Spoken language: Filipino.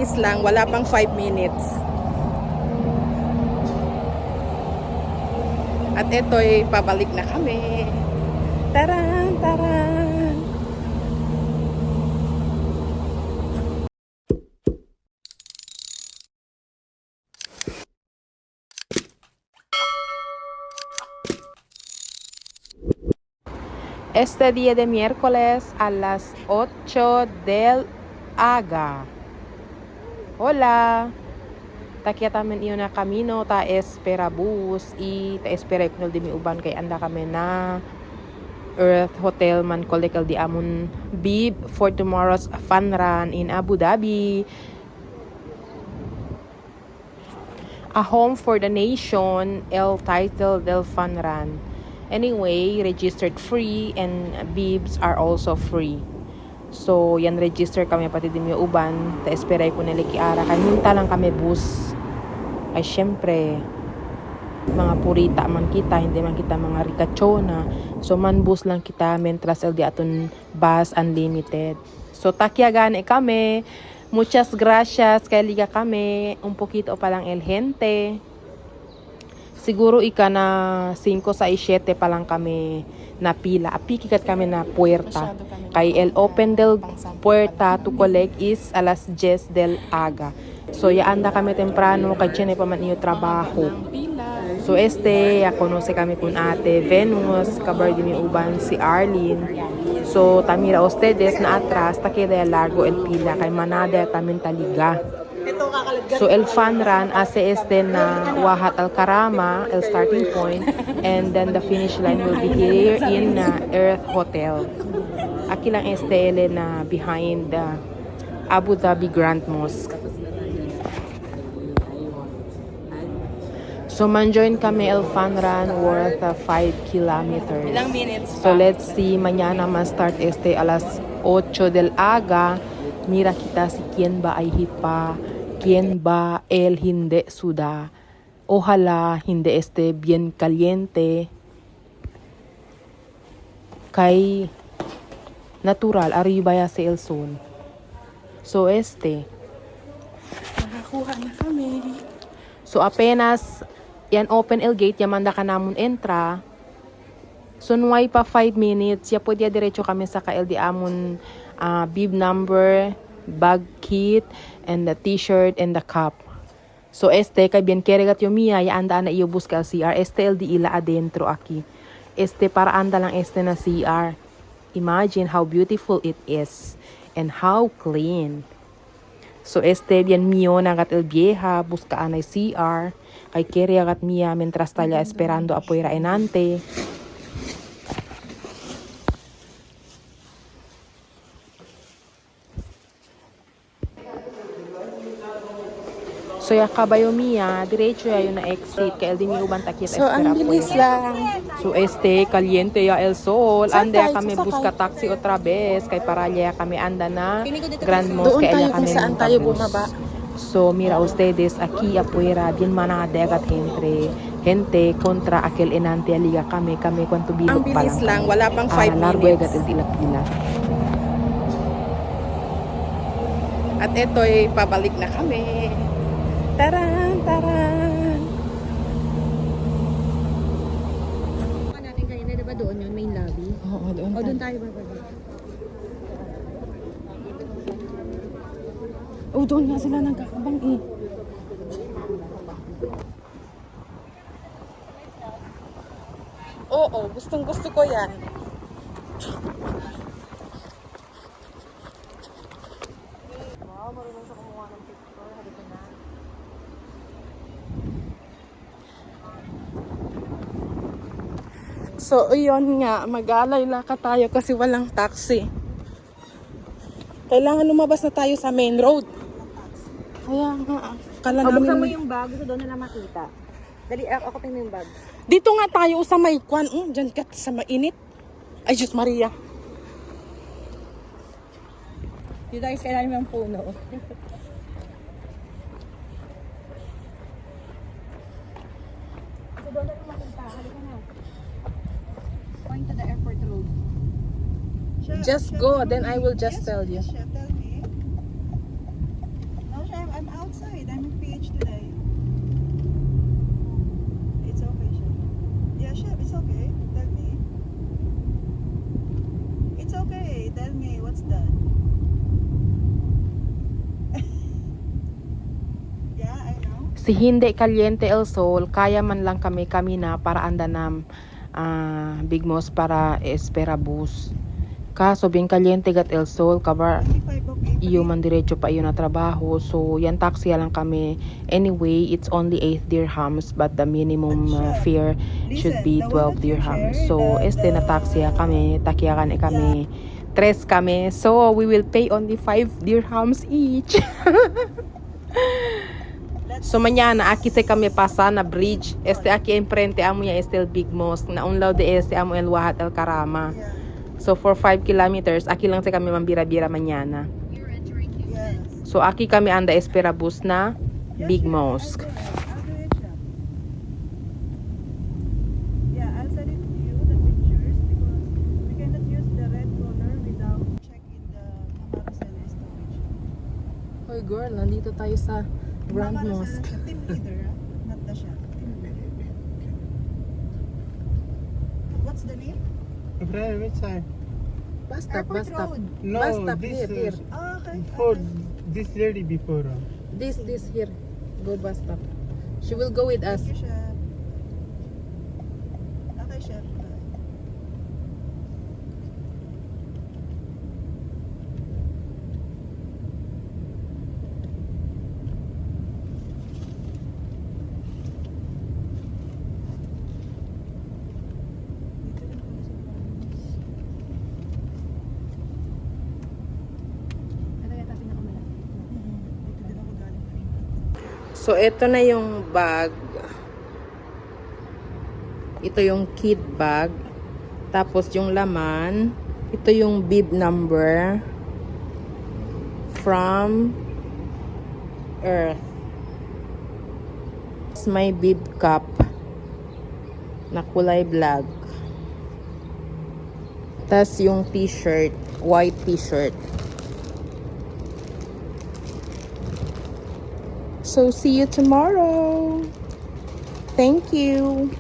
bilis lang, wala pang 5 minutes. At ito'y pabalik na kami. Taran, taran. Este día de miércoles a las 8 del aga. Hola. Takia tamen iyo na camino ta espera bus i ta espera iknol di mi uban kay anda kami na Earth Hotel man kolekal di amon bib for tomorrow's fun run in Abu Dhabi. A home for the nation, el title del fun run. Anyway, registered free and bibs are also free. So, yan register kami pati din yung uban. Ta esperay ko nila kiara. Kaninta lang kami bus. Ay, syempre, mga purita man kita. Hindi man kita mga rikachona. So, man bus lang kita. Mentras el di aton bus unlimited. So, takya gani kami. Muchas gracias. Kaya liga kami. Un poquito pa lang el gente. Siguro ika na 5 sa 7 pa lang kami na pila. Apikikat kami na puerta. Kay el open del puerta to collect is alas 10 del aga. So ya anda kami temprano kay tiene pa man iyo trabaho. So ya conoce kami kun ate Venus, kabar din yung uban si Arlene. So tamira ustedes na atras takida largo el pila kay manada tamin taliga. So el fun run ase na Wahat Al Karama, el starting point, and then the finish line will be here in Earth Hotel. Aki lang na behind the Abu Dhabi Grand Mosque. So man-join kami el fun run worth 5 kilometers. Ilang minutes pa? So let's see, mañana man start alas 8 del aga. Mira kita si quien ba ay hipa. Quien ba el hindi suda. Ojalá hindi bien caliente. Kay natural arriba ya sa el sol. So Nakakuha na kami. So apenas yan open el gate yamanda ka namon entra. So nuway pa 5 minutes ya pwede diretso kami sa kael di amon bib number, bag kit, and the t-shirt and the cup. So kay bien keregat yo mia ya anda na iyo busca el CR. El di ila adentro aquí. Para anda lang na CR. Imagine how beautiful it is and how clean. So bien mio nagat el vieja busca anay CR. Kay keregat mia mientras tala esperando apoy raenante. So ya kabayo mia, diretso ya yun na exit kay el di mi uban takit So, ang bilis lang. So caliente ya el sol. Saan Anda ya tayo kami sasakay? busca taxi otra vez kay para ya kami anda na Grand Mosque Doon kay tayo ya kung kami saan munta tayo bus. bumaba. So mira ustedes aquí afuera bien manadegat gente kontra aquel enante aliga kami kwanto bilog Ang pa bilis lang, kami. wala pang 5 Largo minutes. egat el pila. At ito'y pabalik na kami. Taran, taran. Natin kanina, diba doon yun, main lobby? Oo, doon O doon tayo bababa? Oh, doon nga sila nagkakabang eh. Oo, gustong gusto ko yan. Wow, marunong siya kumuha ng picture. Halika na. So, yun nga, mag-aalay laka tayo kasi walang taxi. Kailangan lumabas na tayo sa main road. Kaya nga, kala Buksan mo namin... yung bag, gusto doon na lang makita. Dali, ako tingnan yung bag. Dito nga tayo sa may kwan. Diyan ka sa mainit. Ay, Diyos Maria. Dito tayo sa ilalim ng puno. So doon na lang makita. Halika na. Point to the airport road. Just go, then I will just tell you. No, siya. I'm outside. I'm in PH today. It's okay, Chef. Yeah, Chef, it's okay. Tell me. It's okay. Tell me, what's that? Yeah, I know. Si hindi caliente el sol, kaya man lang kami na para andanam Big Moss para espera bus. Kaso bien caliente gat el sol, kabar 25 of April. iyo man diretso pa iyo na trabaho. So yan taxi lang kami. Anyway, it's only 8 dirhams but the minimum fare should be 12 dirhams. So na taxi kami, takyakan kami. Tres kami. So we will pay only 5 dirhams each. So mañana aquí se kami pasa na bridge. Aquí enfrente amo ya el Big Mosque. Na un lado de amo el Wahat el Karama. Yeah. So for 5 kilometers, aquí lang sa kami mambira-bira mañana. Yes. So aquí kami anda espera bus na Yeah, Big Chef, Mosque. I'll do it, Chef. Yeah, I'll send it to you, the pictures, because we cannot use the red color without checking the Maricela storage. Hoy girl, nandito tayo sa Grand Maricela Mosque. siya, team leader, not the chef. Team leader. What's the name? Brian, which side? Bus stop, Airport bus stop. Road. No, Bus stop this here. Oh, okay. for Okay. this lady before. This here. Go bus stop. She will go with us. Thank you, chef. Okay, chef. Ito yata pinakamalaki. Dito din ako galing kanina. So ito na yung bag. Ito yung kid bag. Tapos yung laman, ito yung bib number from Earth. It's my bib cup na kulay black. Tas yung t-shirt, white t-shirt. So see you tomorrow. Thank you.